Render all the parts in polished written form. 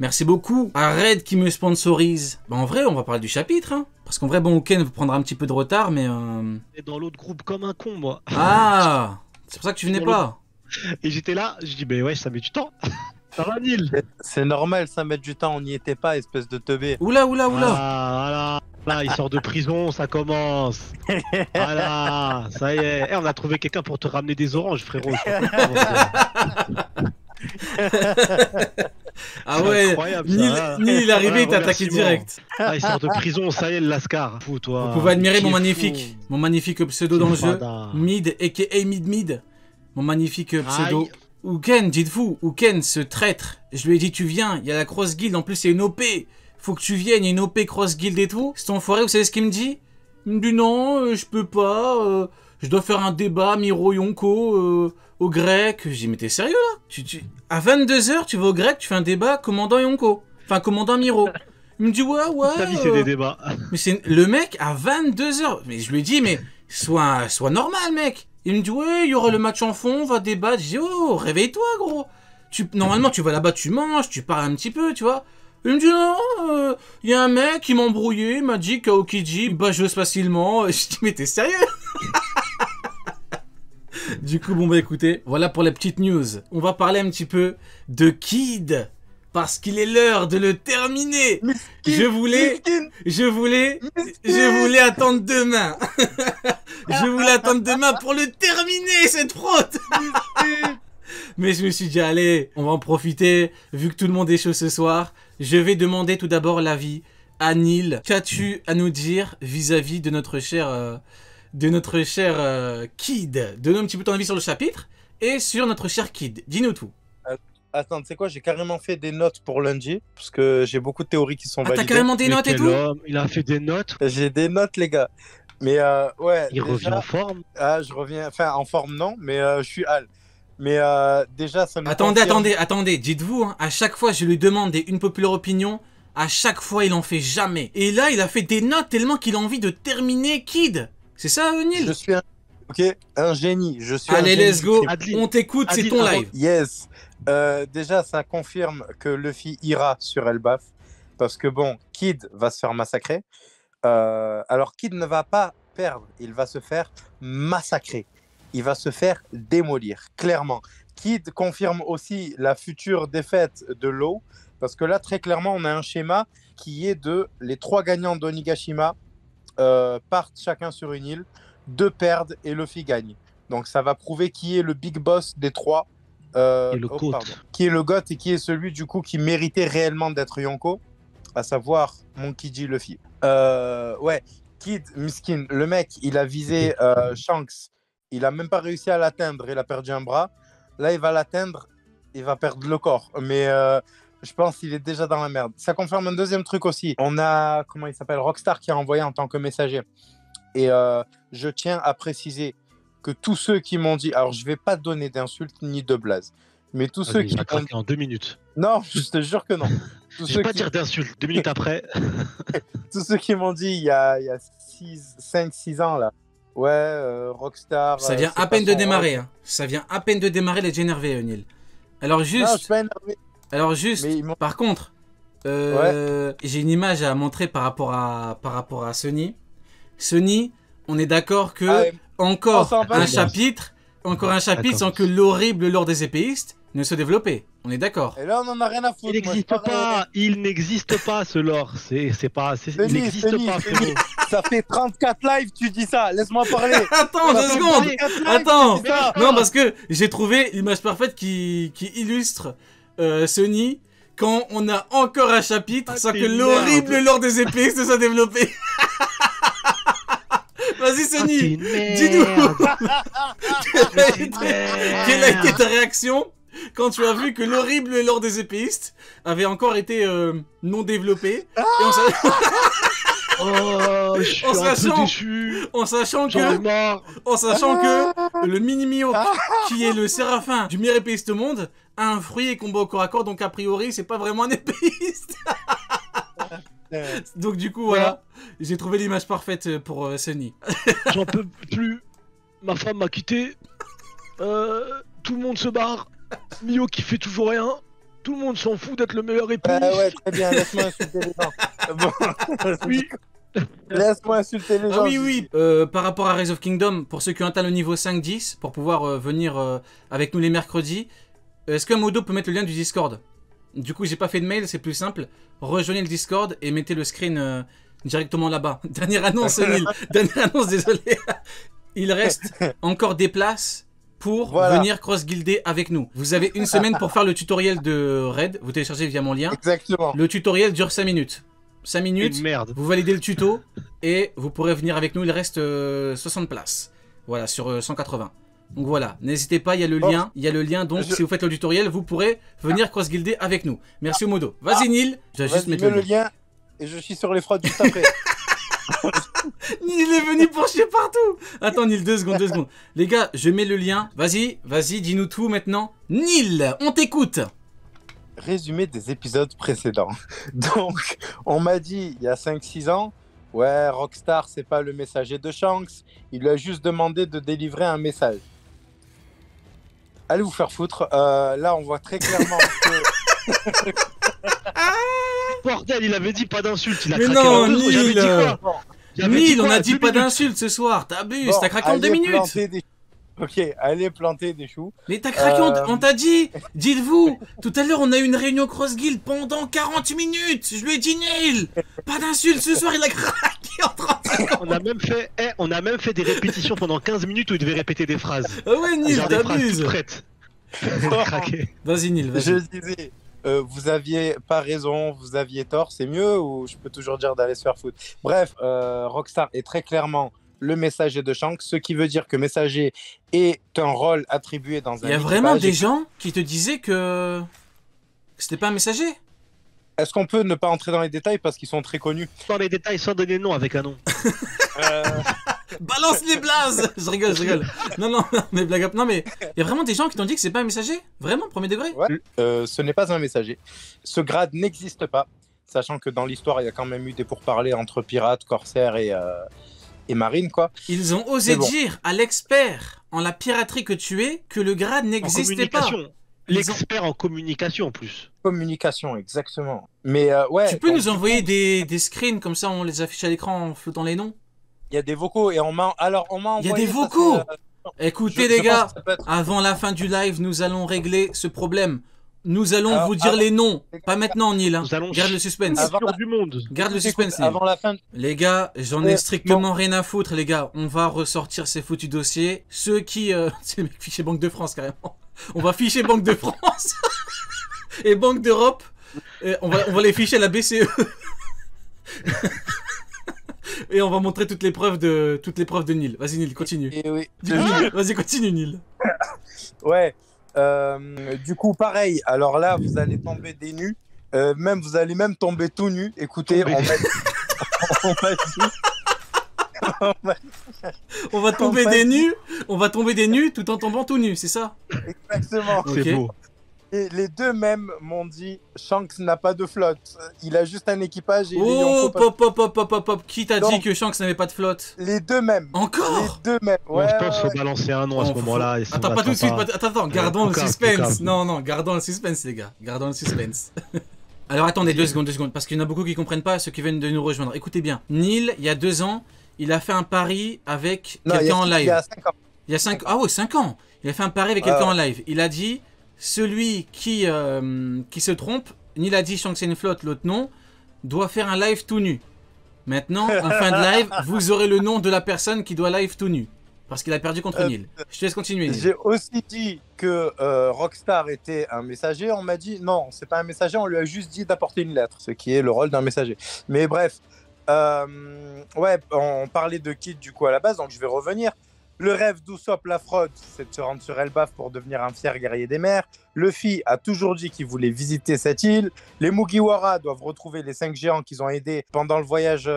Merci beaucoup à Red qui me sponsorise. Bah en vrai, on va parler du chapitre, hein. Parce qu'en vrai, bon, Ken prendra un petit peu de retard, mais... Et dans l'autre groupe comme un con, moi. Ah, c'est pour ça que tu venais pas. Et j'étais là, je dis, mais ouais, ça met du temps. Ça va, Nil. C'est normal, ça met du temps, on n'y était pas, espèce de teubé. Oula, oula, oula. Voilà, là, il sort de prison, ça commence. Voilà, ça y est. Eh, on a trouvé quelqu'un pour te ramener des oranges, frérot. Ah ouais, incroyable, ça, Nil, hein. Nil il est arrivé, il t'a attaqué remerciement. direct. Ah, il sort de prison, ça y est, le Lascar. Fou, toi. Vous pouvez admirer Qui mon est magnifique, fou. mon magnifique pseudo dans le jeu. Fada. Mid, aka Mid Mid. Mon magnifique pseudo. Aïe. Ouken, dites-vous, Ouken, ce traître. Je lui ai dit, tu viens, il y a la Cross Guild, en plus c'est une OP. Faut que tu viennes, il y a une OP Cross Guild et tout. C'est enfoiré, vous savez ce qu'il me dit? Il me dit non, je peux pas, je dois faire un débat Miro Yonko au grec. J'ai dit, mais t'es sérieux là? À 22h, tu vas au grec, tu fais un débat commandant Yonko. Enfin, commandant Miro. Il me dit, ouais. Ta vie, c'est des débats. Mais c'est le mec à 22h. Mais je lui ai dit, mais sois normal, mec. Il me dit, ouais, il y aura le match en fond, on va débattre. Je dis, oh, réveille-toi, gros. Normalement, tu vas là-bas, tu manges, tu parles un petit peu, tu vois. Il me dit, non, il y a un mec qui m'a embrouillé, il m'a dit qu'Aokiji bajose facilement. Je dis, mais t'es sérieux? Du coup, bon, bah écoutez, voilà pour les petites news. On va parler un petit peu de Kid. Parce qu'il est l'heure de le terminer. Je voulais attendre demain. Je voulais attendre demain pour le terminer, cette fraude. Mais je me suis dit, allez, on va en profiter. Vu que tout le monde est chaud ce soir, je vais demander tout d'abord l'avis à Nil. Qu'as-tu à nous dire vis-à-vis de notre cher Kid? Donne-nous un petit peu ton avis sur le chapitre et sur notre cher Kid. Dis-nous tout. Attends, tu sais quoi, j'ai carrément fait des notes pour lundi, parce que j'ai beaucoup de théories qui sont Ah, t'as validées. carrément des Mais notes et quel tout? homme, il a fait des notes. J'ai des notes, les gars. Mais ouais, Il revient en forme. je reviens, enfin en forme non, mais je suis hal. Mais déjà, ça me Attendez, dites-vous, hein, à chaque fois je lui demande une populaire opinion, à chaque fois il en fait jamais. Et là, il a fait des notes tellement qu'il a envie de terminer Kid. C'est ça, Nil? Je suis un génie. Je suis Allez, un génie let's go. Adeline. On t'écoute, c'est ton Adeline, live. Yes. Déjà, ça confirme que Luffy ira sur Elbaf. Parce que bon, Kid va se faire massacrer. Alors, Kid ne va pas perdre. Il va se faire massacrer. Il va se faire démolir, clairement. Kid confirme aussi la future défaite de Law. Parce que là, très clairement, on a un schéma qui est de les 3 gagnants d'Onigashima partent chacun sur une île, 2 perdent et Luffy gagne. Donc, ça va prouver qui est le big boss des 3. Et le GOAT. Qui est le GOAT et qui est celui du coup qui méritait réellement d'être Yonko, à savoir Monkey D. Luffy. Ouais, Kid, miskin, le mec, il a visé Shanks, il a même pas réussi à l'atteindre, il a perdu un bras. Là, il va l'atteindre, il va perdre le corps. Mais je pense qu'il est déjà dans la merde. Ça confirme un deuxième truc aussi. On a, comment il s'appelle, Rockstar qui a envoyé en tant que messager. Et je tiens à préciser que tous ceux qui m'ont dit, alors je vais pas donner d'insultes ni de blase, mais tous ceux qui J'ai m'ont craqué en 2 minutes. non, je te jure que non. Tous Je ceux vais pas qui... dire d'insultes. 2 minutes après. tous ceux qui m'ont dit il y a 5-6 ans là, ouais, Rockstar. Ça vient à peine de démarrer. Hein. Ça vient à peine de démarrer les énervé, Nil. Alors juste. Non, je suis pas énervé. Alors juste. Mais par contre, j'ai une image à montrer par rapport à Sony. Sony, on est d'accord que encore un chapitre sans que l'horrible lore des épéistes ne se développait. On est d'accord. Et là, on en a rien à foutre. Il n'existe pas ce lore. C'est pas. Il n'existe pas. Denis, ça fait 34 lives, tu dis ça. Laisse-moi parler. Attends, 2 secondes. Attends. Non, parce que j'ai trouvé l'image parfaite qui illustre Sony quand on a encore un chapitre sans que l'horrible lore des épéistes ne soit développé. Vas-y Sony, dis-nous. Quelle a été ta réaction quand tu as vu que l'horrible lore des épéistes avait encore été non développé et en sachant que le Mini-Mio qui est le séraphin du meilleur épéiste au monde a un fruit et combat au corps à corps, donc a priori c'est pas vraiment un épéiste. Donc du coup voilà, j'ai trouvé l'image parfaite pour Sunny. J'en peux plus. Ma femme m'a quitté. Tout le monde se barre. Mio qui fait toujours rien. Tout le monde s'en fout d'être le meilleur épice. Ouais, très bien, laisse-moi insulter les gens. Bon. Oui. Laisse-moi insulter les gens. Ah oui, oui. Par rapport à Rise of Kingdom, pour ceux qui ont atteint le niveau 5-10, pour pouvoir venir avec nous les mercredis, est-ce qu'un modo peut mettre le lien du Discord? Du coup, j'ai pas fait de mail, c'est plus simple. Rejoignez le Discord et mettez le screen directement là-bas. Dernière annonce, Neil. Dernière annonce, désolé. Il reste encore des places pour venir cross-guilder avec nous. Vous avez une semaine pour faire le tutoriel de raid. Vous téléchargez via mon lien. Exactement. Le tutoriel dure 5 minutes. 5 minutes, merde. vous validez le tuto et vous pourrez venir avec nous. Il reste 60 places. Voilà, sur 180. Donc voilà, n'hésitez pas, il y a le lien. Il y a le lien, donc si vous faites le tutoriel, vous pourrez venir cross-guilder avec nous. Merci Modo. Vas-y Neil, je vais juste mettre le lien. Et je suis sur les fraudes juste après. Il est venu pour chier partout. Attends Neil, 2 secondes, 2 secondes. Les gars, je mets le lien. Vas-y, vas-y, dis-nous tout maintenant. Neil, on t'écoute. Résumé des épisodes précédents. Donc, on m'a dit il y a 5-6 ans, ouais, Rockstar, c'est pas le messager de Shanks, il lui a juste demandé de délivrer un message. Allez vous faire foutre. Là, on voit très clairement que... Bordel, il avait dit pas d'insulte, il a Mais craqué non, en deux, Neil, j'avais dit quoi Neil, on a dit pas d'insulte ce soir. T'abuses, t'as craqué en 2 minutes. Ok, allez planter des choux. Mais t'as craqué, on t'a dit. Dites-vous, tout à l'heure on a eu une réunion Cross Guild pendant 40 minutes. Je lui ai dit Neil, pas d'insulte ce soir, il a craqué en 30 secondes. On a même fait des répétitions pendant 15 minutes où il devait répéter des phrases. Ah ouais Neil, t'abuses. Vas-y Neil, vas-y. Je disais, vous aviez pas raison, vous aviez tort, c'est mieux ou je peux toujours dire d'aller se faire foutre. Bref, Rockstar est très clairement le messager de Shanks, ce qui veut dire que messager est un rôle attribué dans un équipage. Il y a vraiment des gens qui te disaient que c'était pas un messager. Est-ce qu'on peut ne pas entrer dans les détails parce qu'ils sont très connus? Dans les détails sans donner le nom avec un nom. Balance les blazes. Je rigole, je rigole. Non, mais blague up. Non, mais il y a vraiment des gens qui t'ont dit que c'est pas un messager. Vraiment, premier degré. Ouais. Ce n'est pas un messager. Ce grade n'existe pas, sachant que dans l'histoire, il y a quand même eu des pourparlers entre pirates, corsaires et marines, quoi. Ils ont osé dire à l'expert en la piraterie que tu es que le grade n'existait pas. L'expert en communication en plus. Communication, exactement. Mais ouais. Tu peux nous envoyer des screens comme ça, on les affiche à l'écran en flottant les noms? Il y a des vocaux et on m'a envoyé. Il y a des vocaux. Écoutez les gars, avant la fin du live, nous allons régler ce problème. Nous allons vous dire les noms. Pas maintenant, Neil. Hein. Garde le suspense. Garde le suspense, Neil. Avant la fin... Les gars, j'en ai strictement rien à foutre, les gars. On va ressortir ces foutus dossiers. Ceux qui... c'est le mec fiché Banque de France, carrément. On va ficher Banque de France. Et Banque d'Europe. On va les ficher à la BCE. Et on va montrer toutes les preuves de Neil. Vas-y, Neil, continue. Oui. Vas-y, continue, Neil. Ouais. Du coup, pareil. Alors là, vous allez tomber des nus. Vous allez même tomber tout nu. Écoutez, on va tomber des nus. On va tomber des nus tout en tombant tout nu, c'est ça? Exactement. Okay. C'est beau. Et les deux mêmes m'ont dit Shanks n'a pas de flotte. Il a juste un équipage. Et pop. Qui t'a dit que Shanks n'avait pas de flotte? Les deux mêmes. Encore? Les deux mêmes. Ouais, je pense qu'il faut balancer un nom à ce moment-là. Attends, pas tout de suite. Attends, gardons le suspense. Non, gardons le suspense, les gars. Gardons le suspense. Alors attendez, 2 secondes. Parce qu'il y en a beaucoup qui comprennent pas, ceux qui viennent de nous rejoindre. Écoutez bien. Neil, il y a 2 ans, il a fait un pari avec quelqu'un en live. Il y a 5 ans. Il y a 5 ans. Ah ouais, 5 ans. Il a fait un pari avec quelqu'un en live. Il a dit... Celui qui se trompe, Neil a dit Shanks c'est une flotte, l'autre non, doit faire un live tout nu. Maintenant, en fin de live, vous aurez le nom de la personne qui doit live tout nu. Parce qu'il a perdu contre Neil. Je te laisse continuer, Neil. J'ai aussi dit que Rockstar était un messager. On m'a dit non, c'est pas un messager, on lui a juste dit d'apporter une lettre, ce qui est le rôle d'un messager. Mais bref, ouais, on parlait de Kid du coup à la base, donc je vais revenir. Le rêve d'Usopp la fraude, c'est de se rendre sur Elbaf pour devenir un fier guerrier des mers. Luffy a toujours dit qu'il voulait visiter cette île. Les Mugiwara doivent retrouver les 5 géants qu'ils ont aidés pendant le voyage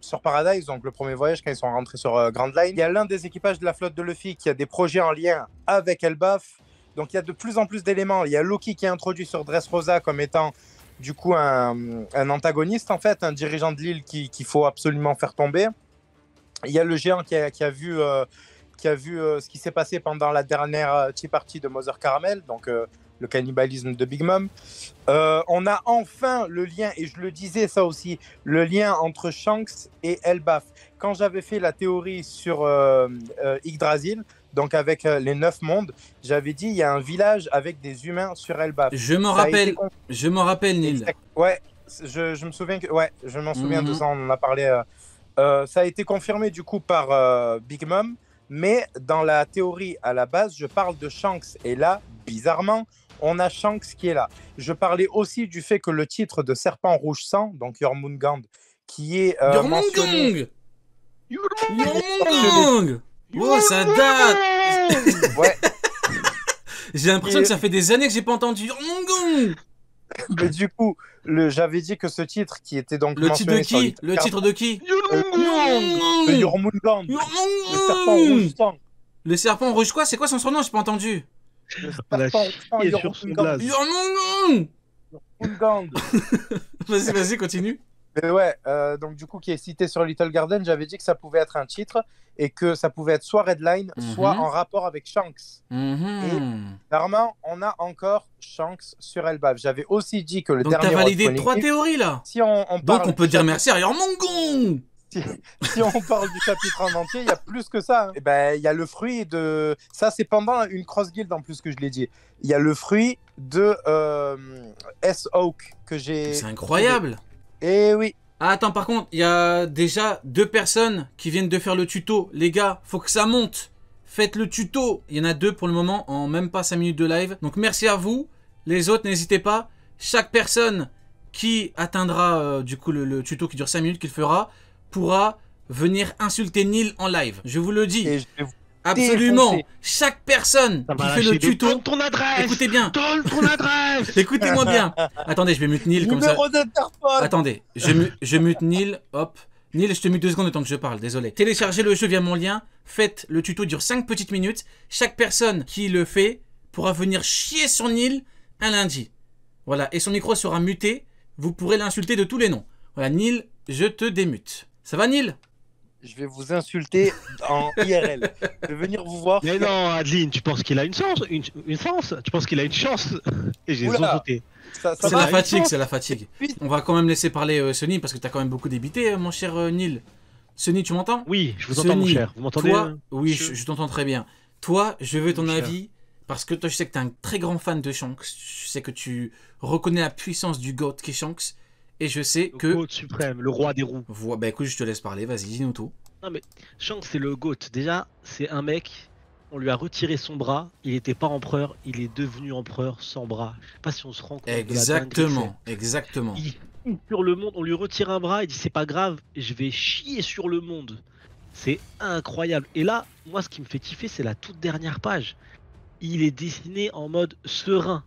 sur Paradise, donc le premier voyage quand ils sont rentrés sur Grand Line. Il y a l'un des équipages de la flotte de Luffy qui a des projets en lien avec Elbaf. Donc il y a de plus en plus d'éléments. Il y a Loki qui est introduit sur Dressrosa comme étant du coup un antagoniste en fait, un dirigeant de l'île qu'il faut absolument faire tomber. Il y a le géant qui a vu ce qui s'est passé pendant la dernière Tea Party de Mother Caramel, donc le cannibalisme de Big Mom. On a enfin le lien, et je le disais ça aussi, le lien entre Shanks et Elbaf. Quand j'avais fait la théorie sur Yggdrasil, donc avec les 9 mondes, j'avais dit il y a un village avec des humains sur Elbaf. Je m'en rappelle, Neil. Ouais, je me souviens que, ouais, je m'en souviens de ça, on en a parlé. Ça a été confirmé du coup par Big Mom, mais dans la théorie à la base, je parle de Shanks. Et là, bizarrement, on a Shanks qui est là. Je parlais aussi du fait que le titre de Serpent Rouge Sang, donc Jormungand, qui est mentionné... Jormungand. Oh, ça date. Ouais. J'ai l'impression que ça fait des années que j'ai pas entendu Jormungand. Mais du coup, j'avais dit que ce titre qui était donc le titre de mentionné qui? Le titre de qui? de Jormungand. Le Serpent Rouge Sang. Le Serpent Rouge quoi? C'est quoi son surnom? J'ai pas entendu. Le Serpent Rouge Sang, Jormungand. Jormungand. Vas-y, continue. Mais ouais, donc du coup, qui est cité sur Little Garden, j'avais dit que ça pouvait être un titre et que ça pouvait être soit Redline, soit en rapport avec Shanks. Et clairement, on a encore Shanks sur Elbaf. J'avais aussi dit que le donc dernier... Donc t'as validé 3 théories là. Si on donc on peut dire merci à Jormungand. Si on parle du chapitre en entier, il y a plus que ça. Hein. Et ben, il y a le fruit de... Ça, c'est pendant une cross guild en plus que je l'ai dit. Il y a le fruit de S-Oak que j'ai... C'est incroyable. Eh oui. Ah, attends, par contre, il y a déjà 2 personnes qui viennent de faire le tuto. Les gars, faut que ça monte. Faites le tuto. Il y en a 2 pour le moment, en même pas 5 minutes de live. Donc merci à vous. Les autres, n'hésitez pas. Chaque personne qui atteindra du coup le tuto qui dure 5 minutes qu'il fera pourra venir insulter Neil en live. Je vous le dis. Et je vais vous absolument. défoncer. Chaque personne qui fait le tuto... Donne ton adresse. Écoutez bien. Donne ton adresse. Écoutez-moi bien. Attendez, je vais mute Neil comme ça. Numéro d'Interpol. Attendez, je mute Neil, hop. Neil, je te mute 2 secondes le temps que je parle, désolé. Téléchargez le jeu via mon lien, faites le tuto, dure 5 petites minutes. Chaque personne qui le fait pourra venir chier sur Neil un lundi. Voilà, et son micro sera muté, vous pourrez l'insulter de tous les noms. Voilà, Neil, je te démute. Ça va Neil? Je vais vous insulter en IRL. Je vais venir vous voir. Mais non, Adeline, tu penses qu'il a une chance, une chance? Tu penses qu'il a une chance? Et j'ai Oula. zozoté. C'est la fatigue, c'est la fatigue. On va quand même laisser parler Sonny parce que t'as quand même beaucoup débité, mon cher Neil. Sonny, tu m'entends? Oui, je vous entends, mon cher. Vous m'entendez? Toi, oui, je t'entends très bien. Toi, je veux ton avis parce que toi, je sais que t'es un très grand fan de Shanks. Je sais que tu reconnais la puissance du GOAT qui est Shanks. Et je sais que... Le GOAT suprême, le roi des roues. Bah écoute, je te laisse parler, vas-y, dis-nous tout. Non mais, Shanks c'est le GOAT. Déjà, c'est un mec, on lui a retiré son bras, il était pas empereur, il est devenu empereur sans bras. Je sais pas si on se rend compte exactement, exactement. Il fume sur le monde, on lui retire un bras, il dit c'est pas grave, je vais chier sur le monde. C'est incroyable. Et là, moi ce qui me fait kiffer, c'est la toute dernière page. Il est dessiné en mode serein.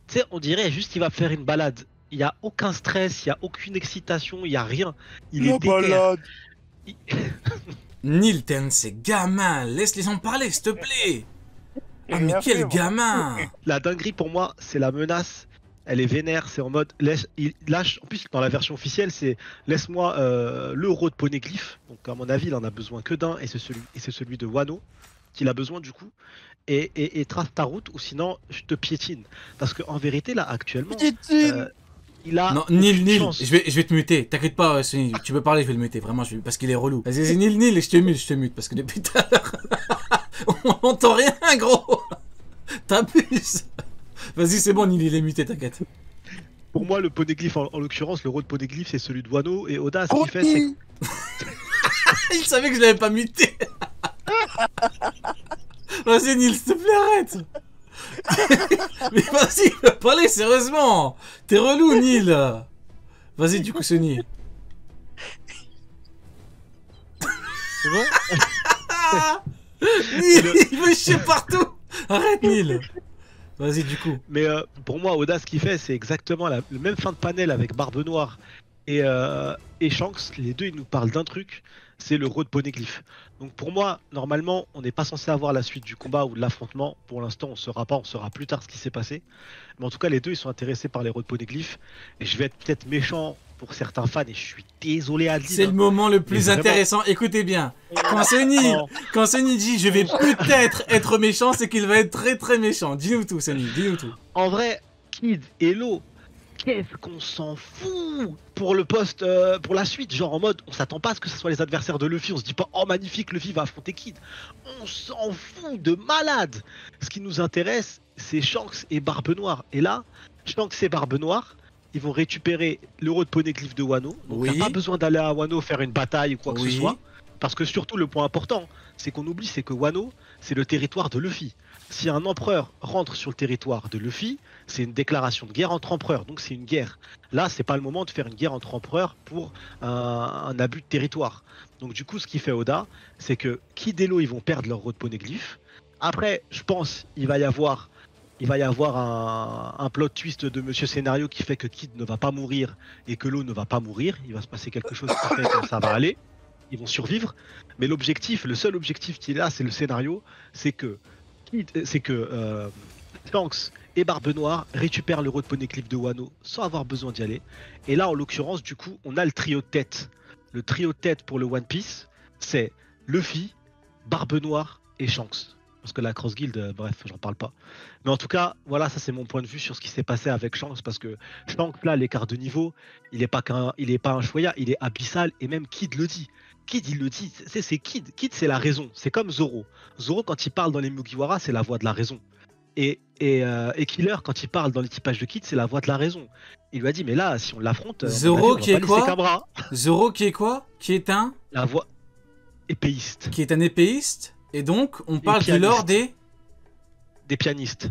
Tu sais, on dirait juste qu'il va faire une balade. Il n'y a aucun stress, il n'y a aucune excitation, il n'y a rien. Il est déter. Neil, t'es un de ces gamins. Laisse-les en parler, s'il te plaît. Ah, mais quel gamin. La dinguerie pour moi, c'est la menace. Elle est vénère, c'est en mode... il lâche, en plus, dans la version officielle, c'est laisse-moi l'euro de Poneglyph. Donc, à mon avis, il en a besoin que d'un, et c'est celui de Wano qu'il a besoin du coup. Et trace ta route, ou sinon, je te piétine. Parce qu'en vérité, là, actuellement... il a non, Neil, je vais te muter. T'inquiète pas, Sonny, tu peux parler, je vais le muter. Vraiment, parce qu'il est relou. Vas-y, Neil, je te mute. Parce que depuis tout à l'heure, on n'entend rien, gros. T'abuses. Vas-y, c'est bon, Neil, il est muté, t'inquiète. Pour moi, le Poneglyph, en l'occurrence, le rôle de Poneglyph, c'est celui de Wano. Et Oda, ce qu'il fait, c'est... Il savait que je l'avais pas muté. Vas-y, Neil, s'il te plaît, arrête. Mais vas-y, parlez sérieusement. T'es relou, Neil. Vas-y, du coup, Sonny. C'est bon? Neil, il veut chier partout. Arrête, Neil. Vas-y, du coup. Mais pour moi, Oda, ce qu'il fait, c'est exactement le même fin de panel avec Barbe Noire et Shanks, les deux ils nous parlent d'un truc, c'est le road poneglyph. Donc pour moi, normalement, on n'est pas censé avoir la suite du combat ou de l'affrontement. Pour l'instant, on ne saura pas, on saura plus tard ce qui s'est passé. Mais en tout cas, les deux ils sont intéressés par les road poneglyph. Et je vais être peut-être méchant pour certains fans et je suis désolé à dire. C'est le moment le plus intéressant. Écoutez bien. Quand Sony dit je vais peut-être être méchant, c'est qu'il va être très très méchant. Dis-nous tout, Sony, dis-nous tout. En vrai, Kid et Law, qu'est-ce qu'on s'en fout pour le poste, pour la suite, genre en mode on s'attend pas à ce que ce soit les adversaires de Luffy, on se dit pas oh magnifique Luffy va affronter Kid, on s'en fout de malade. Ce qui nous intéresse c'est Shanks et Barbe Noire, et là Shanks et Barbe Noire ils vont récupérer le road poneglyph de Wano, donc il n'y a pas besoin d'aller à Wano faire une bataille ou quoi que ce soit, parce que surtout le point important c'est qu'on oublie c'est que Wano c'est le territoire de Luffy. Si un empereur rentre sur le territoire de Luffy, c'est une déclaration de guerre entre empereurs, donc c'est une guerre. Là, c'est pas le moment de faire une guerre entre empereurs pour un abus de territoire. Donc du coup, ce qu'il fait Oda, c'est que Kid et Law, ils vont perdre leur road poneglyph. Après, je pense, il va y avoir un plot twist de Monsieur Scénario qui fait que Kid ne va pas mourir et que Law ne va pas mourir. Il va se passer quelque chose qui fait que ça va aller. Ils vont survivre. Mais l'objectif, le seul objectif qui est là, c'est le scénario, c'est que Shanks et Barbe Noire récupèrent le road poneglyph de Wano sans avoir besoin d'y aller. Et là, en l'occurrence, du coup, on a le trio de tête. Le trio de tête pour le One Piece, c'est Luffy, Barbe Noire et Shanks. Parce que la Cross Guild, bref, j'en parle pas. Mais en tout cas, voilà, ça c'est mon point de vue sur ce qui s'est passé avec Shanks. Parce que Shanks, là, l'écart de niveau, il est pas un choya, il est abyssal. Et même Kid le dit. Kid, il le dit, c'est Kid. Kid, c'est la raison. C'est comme Zoro. Zoro, quand il parle dans les Mugiwara, c'est la voix de la raison. Et Killer, quand il parle dans l'équipage de Kid, c'est la voix de la raison. Il lui a dit, mais là, si on l'affronte, Zoro qui est quoi? Zoro qui est quoi? Qui est un? La voix épéiste. Qui est un épéiste. Et donc, on parle du lore des pianistes.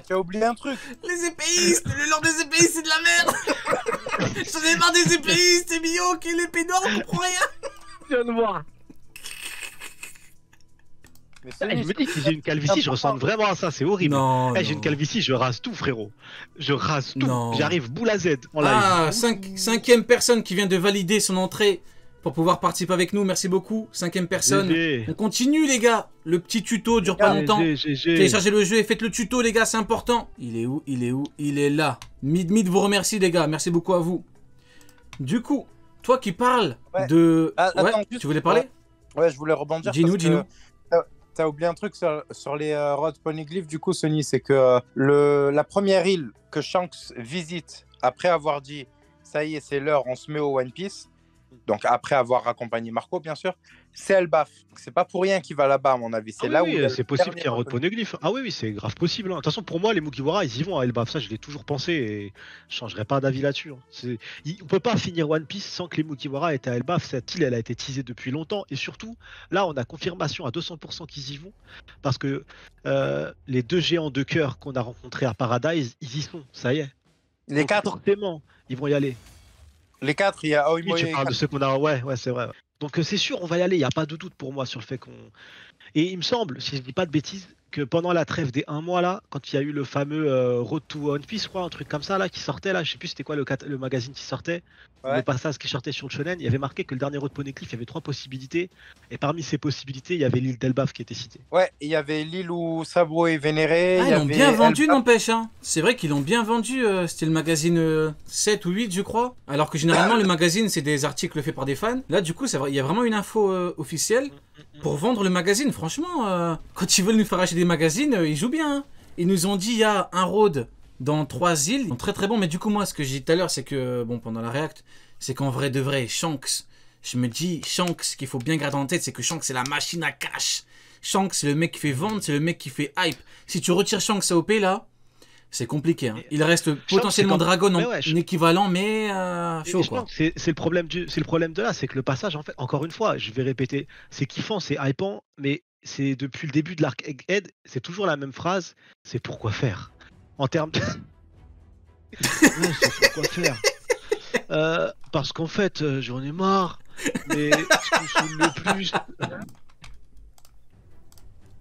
Tu as oublié un truc. Les épéistes. Le lore des épéistes, c'est de la merde. J'en ai marre des épéistes. C'est Mio qui est l'épée d'or, on comprend rien. Je viens de voir. Je me dis que j'ai une calvitie, je ressemble vraiment à ça, c'est horrible. Non, j'ai une calvitie, je rase tout, frérot. Je rase tout. J'arrive boule à Z en live. Ah, cinquième personne qui vient de valider son entrée pour pouvoir participer avec nous. Merci beaucoup, cinquième personne. On continue, les gars. Le petit tuto dure pas longtemps. Téléchargez le jeu et faites le tuto, les gars, c'est important. Il est où? Il est où? Il est là. Mid vous remercie, les gars. Merci beaucoup à vous. Du coup, toi qui parles de... Attends, tu voulais parler? Ouais, je voulais rebondir. Dis-nous. T'as oublié un truc sur les road poneglyph, du coup, Sony, c'est que la première île que Shanks visite après avoir dit ça y est, c'est l'heure, on se met au One Piece, donc après avoir accompagné Marco, bien sûr, c'est Elbaf. C'est pas pour rien qu'il va là-bas, à mon avis. C'est là où c'est possible qu'il y ait un road poneglyph. Ah oui, c'est grave possible. De toute façon, pour moi, les Mugiwara, ils y vont à Elbaf. Ça, je l'ai toujours pensé et je changerai pas d'avis là-dessus. On peut pas finir One Piece sans que les Mugiwara aient à Elbaf. Cette île, elle a été teasée depuis longtemps. Et surtout, là, on a confirmation à 200% qu'ils y vont. Parce que les deux géants de cœur qu'on a rencontrés à Paradise, ils y sont. Ça y est. Les quatre. Forcément, ils vont y aller. Les quatre, il y a Oui, tu parles de ceux qu'on a. Ouais, c'est vrai. Donc c'est sûr, on va y aller. Il n'y a pas de doute pour moi sur le fait qu'on. Et il me semble, si je dis pas de bêtises, que pendant la trêve des 1 mois là, quand il y a eu le fameux Road to One Piece, je crois, un truc comme ça là, qui sortait là, je sais plus c'était quoi le magazine qui sortait, le passage qui sortait sur le shonen, il y avait marqué que le dernier Road Poneglyph, il y avait 3 possibilités, et parmi ces possibilités, il y avait l'île d'Elbaf qui était citée. Ouais, il y avait l'île où Sabo est vénéré. Ils l'ont bien vendu, n'empêche. Hein. C'est vrai qu'ils l'ont bien vendu. C'était le magazine 7 ou 8, je crois. Alors que généralement, le magazine, c'est des articles faits par des fans. Là, du coup, c'est vrai, il y a vraiment une info officielle pour vendre le magazine. Franchement, quand ils veulent nous faire acheter des magazines, ils jouent bien. Hein. Ils nous ont dit il y a un road dans 3 îles. Ils sont très très bons. Mais du coup, moi, ce que j'ai dit tout à l'heure, c'est que, bon, pendant la réact, c'est qu'en vrai de vrai, Shanks, je me dis, Shanks, ce qu'il faut bien garder en tête, c'est que Shanks, c'est la machine à cash. Shanks, c'est le mec qui fait vendre, c'est le mec qui fait hype. Si tu retires Shanks AOP, là, c'est compliqué. Hein. Il reste potentiellement Dragon en équivalent, mais chaud, quoi. C'est le problème de là, c'est que le passage, en fait, encore une fois, je vais répéter, c'est kiffant, c'est hypant, mais c'est depuis le début de l'arc Egghead, c'est toujours la même phrase, c'est pourquoi faire. En termes de... c'est pourquoi faire. Parce qu'en fait, j'en ai marre, mais ce qui me saoule le plus,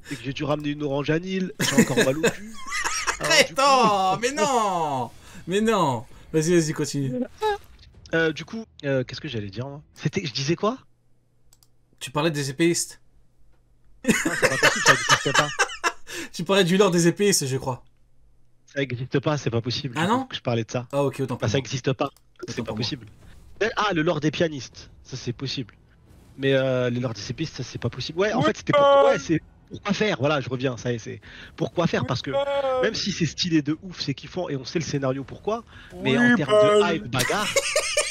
c'est que j'ai dû ramener une orange à Nil, j'ai encore mal au cul. Attends, mais non. Mais non. Vas-y, vas-y, continue. Du coup, qu'est-ce que j'allais dire moi je disais quoi? Tu parlais des épéistes. Ah, c'est pas possible, ça n'existe pas. Tu parlais du lore des épéistes, je crois. Ça n'existe pas, c'est pas possible. Ah du coup, non que je parlais de ça. Ah ok, autant Bah, pour ça moi. n'existe pas. Autant C'est pas pour moi. possible. Ah, le lore des pianistes, ça c'est possible. Mais le lore des épéistes, ça c'est pas possible. Ouais, en fait, c'était pour. Ouais, c'est. Pourquoi faire? Voilà, je reviens, ça y est, c'est. Pourquoi faire? Parce que même si c'est stylé de ouf, c'est kiffant et on sait le scénario pourquoi, mais en termes de hype, bagarre,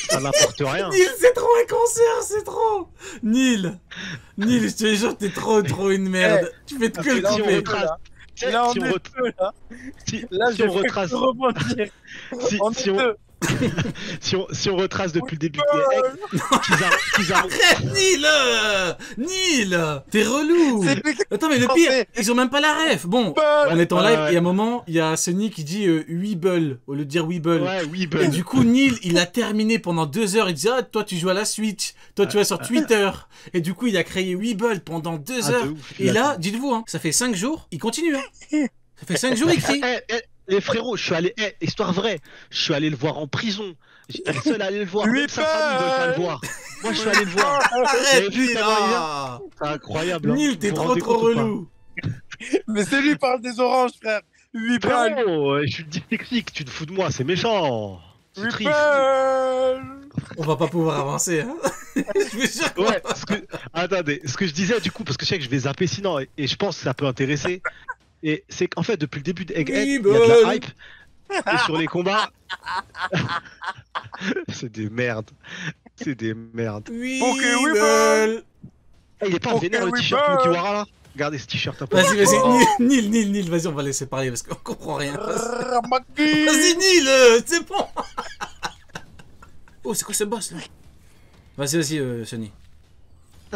ça n'apporte rien. Nil, c'est trop un cancer, c'est trop. Nil, je te jure, t'es trop une merde. Tu fais Parce que le que si on couper. retrace. Là, on si on est ret- deux, là. si- Là, si je on vais retrace. rebondir. Si, On si est on, deux. si on retrace depuis le début des eggs, Arrête, Nil, t'es relou. C'est lui qui Attends, mais le Français. pire, ils ont même pas la ref. Bon, on est en Ouais, live ouais. et à un moment, il y a Sunny qui dit Weeble au lieu de dire Weeble. Ouais, oui, Et du coup, Nil, il a terminé pendant 2 heures. Il disait, ah, toi, tu joues à la Switch. Toi, tu vas sur Twitter. Et du coup, il a créé Weeble pendant 2 heures. Et là, dites-vous, hein, ça fait 5 jours, il continue. Hein. Ça fait 5 jours, il crie. Les frérots, je suis allé, histoire vraie, je suis allé le voir en prison. J'étais le seul à aller le voir, même sa famille ne veut pas le voir. Moi, je suis allé le voir. Arrête, vu Nil. comment il Ah. C'est incroyable. Hein. Nil, t'es Vous vous trop rendez compte ou pas? relou. Mais c'est lui qui parle des oranges, frère. 8 balles. Frérot, je suis dyslexique, tu te fous de moi, c'est méchant. C'est 8 triste. balles. On va pas pouvoir avancer. Hein. Je vous jure qu'on va Ouais, pas- attendez, ce que je disais du coup, parce que je sais que je vais zapper sinon, et je pense que ça peut intéresser, et c'est qu'en fait, depuis le début de Egghead, il y a de la hype, et sur les combats, c'est des merdes. C'est des merdes. Weeble. Eh, il est pas Ok, vénère le oui, t-shirt bah. Mugiwara là? Regardez ce t-shirt un peu. Vas-y, vas-y, Oh. Nil, vas-y, on va laisser parler parce qu'on comprend rien. Ramaki. Vas-y, Nil, c'est bon. Oh, c'est quoi ce boss là? Vas-y, Sonny.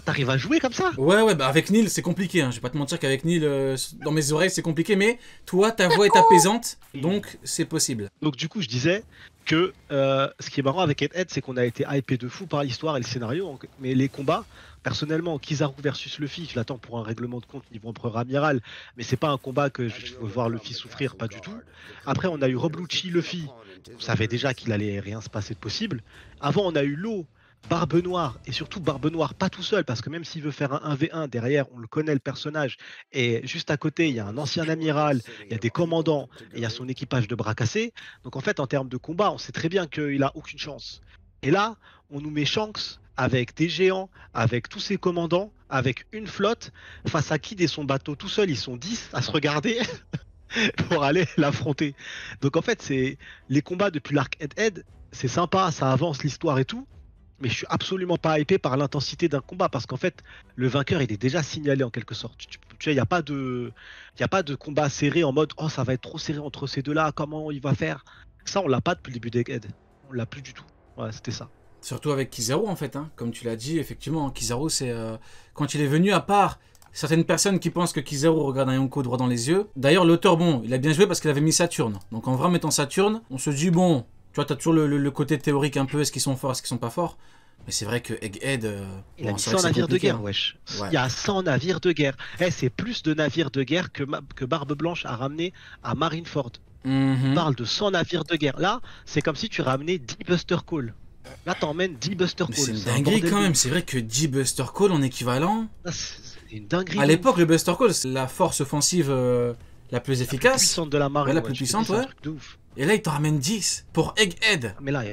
T'arrives à jouer comme ça? Ouais, bah avec Nil, c'est compliqué. Hein. Je vais pas te mentir qu'avec Nil, dans mes oreilles, c'est compliqué. Mais toi, ta voix est apaisante, donc c'est possible. Donc du coup, je disais que ce qui est marrant avec Egghead, c'est qu'on a été hypé de fou par l'histoire et le scénario, mais les combats, personnellement, Kizaru versus Luffy, je l'attends pour un règlement de compte niveau empereur amiral, mais c'est pas un combat que je veux voir Luffy souffrir, pas du tout. Après, on a eu Rob Lucci, Luffy, on savait déjà qu'il allait rien se passer de possible. Avant, on a eu Law, Barbe Noire, et surtout Barbe Noire, pas tout seul, parce que même s'il veut faire un 1v1 derrière, on le connaît le personnage, et juste à côté, il y a un ancien amiral, il y a des commandants, et il y a son équipage de bras cassés. Donc en fait, en termes de combat, on sait très bien qu'il a aucune chance. Et là, on nous met Shanks avec des géants, avec tous ses commandants, avec une flotte, face à Kid et son bateau tout seul, ils sont 10 à se regarder pour aller l'affronter. Donc en fait, c'est les combats depuis l'arc Head-Head, c'est sympa, ça avance l'histoire et tout, mais je suis absolument pas hypé par l'intensité d'un combat parce qu'en fait, le vainqueur il est déjà signalé en quelque sorte. Tu sais, il n'y a pas de combat serré en mode oh ça va être trop serré entre ces deux-là, comment il va faire. Ça, on l'a pas depuis le début d'Egghead. On l'a plus du tout. Ouais, c'était ça. Surtout avec Kizaru en fait, hein. Comme tu l'as dit, effectivement, Kizaru c'est quand il est venu, à part certaines personnes qui pensent que Kizaru regarde un Yonko droit dans les yeux. D'ailleurs, l'auteur, bon, il a bien joué parce qu'il avait mis Saturne. Donc en vrai, en mettant Saturne, on se dit bon, tu vois, t'as toujours le côté théorique un peu, est-ce qu'ils sont forts, est-ce qu'ils sont pas forts. Mais c'est vrai que Egghead, Il a bon, mis c'est vrai 100 que c'est navires de compliqué, guerre, hein. wesh. Ouais. Il y a 100 navires de guerre. Eh, c'est plus de navires de guerre que Barbe Blanche a ramené à Marineford. Mhm. On parle de 100 navires de guerre. Là, c'est comme si tu ramenais 10 Buster Call. Là, t'emmènes 10 Buster Mais Call. c'est une un dinguerie bordel quand de même, ouf. c'est vrai que 10 Buster Call en équivalent. Ah, c'est une dinguerie. À de l'époque, le Buster Call, c'est la force offensive la plus ouf. La plus efficace. puissante de la marine. Ouais, la ouais, plus je te dis, puissante, c'est un ouais. truc de ouf. Et là, il t'en ramène 10 pour Egghead. Mais là,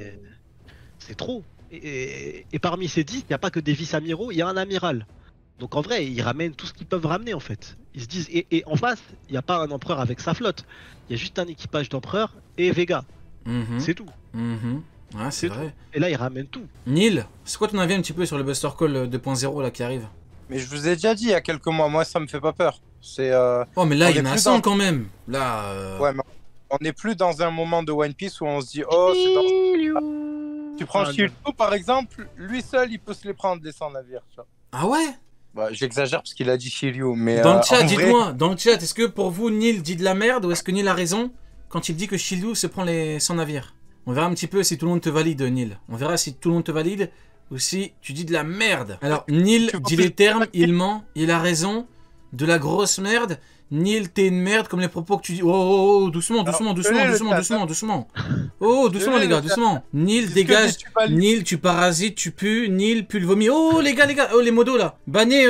c'est trop. Et parmi ces 10, il n'y a pas que des vice-amiraux, il y a un amiral. Donc en vrai, ils ramènent tout ce qu'ils peuvent ramener en fait. Ils se disent, et en face, il n'y a pas un empereur avec sa flotte. Il y a juste un équipage d'empereurs et Vega. Mhm. C'est tout. Mhm. Ouais, c'est C'est vrai. Et là, ils ramènent tout. Neil, c'est quoi ton avis un petit peu sur le Buster Call 2.0 là qui arrive? Mais je vous ai déjà dit il y a quelques mois, moi ça me fait pas peur. C'est Oh, mais là, On il y est en a plus 100 dans- quand même. Là. ouais, mais on n'est plus dans un moment de One Piece où on se dit oh c'est dans... Tu prends Ah, Shiryu par exemple, lui seul il peut se les prendre les 100 navires. Tu vois. Ah ouais? Bah, j'exagère parce qu'il a dit Shiryu, mais Dans le chat, en vrai, dites-moi, dans le chat, est-ce que pour vous, Neil dit de la merde ou est-ce que Neil a raison quand il dit que Shiryu se prend les 100 navires? On verra un petit peu si tout le monde te valide, Neil. On verra si tout le monde te valide ou si tu dis de la merde. Alors, Neil Tu vois dit plus- les termes, il ment, il a raison, de la grosse merde. Nil, t'es une merde comme les propos que tu dis. Oh, doucement, doucement, doucement, doucement, doucement, doucement. Oh, doucement, les gars, doucement. Nil, dégage. Nil, tu parasites, tu pues. Nil, pue le vomi. Oh, les gars, oh, les modos là. Bannez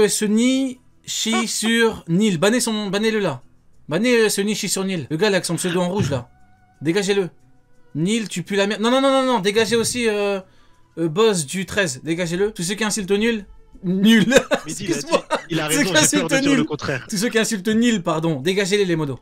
ce ni chi sur Nil. Bannez-le là. Bannez ce ni chi sur Nil. Le gars là avec son pseudo en rouge là. Dégagez-le. Nil, tu pues la merde. Non, non, non, non, non. Dégagez aussi boss du 13. Dégagez-le. Tous ceux qui insultent Nul. Nul. Il a raison, j'ai peur de dire le contraire. Tous ceux qui insultent Nil, pardon. Dégagez-les, les modos.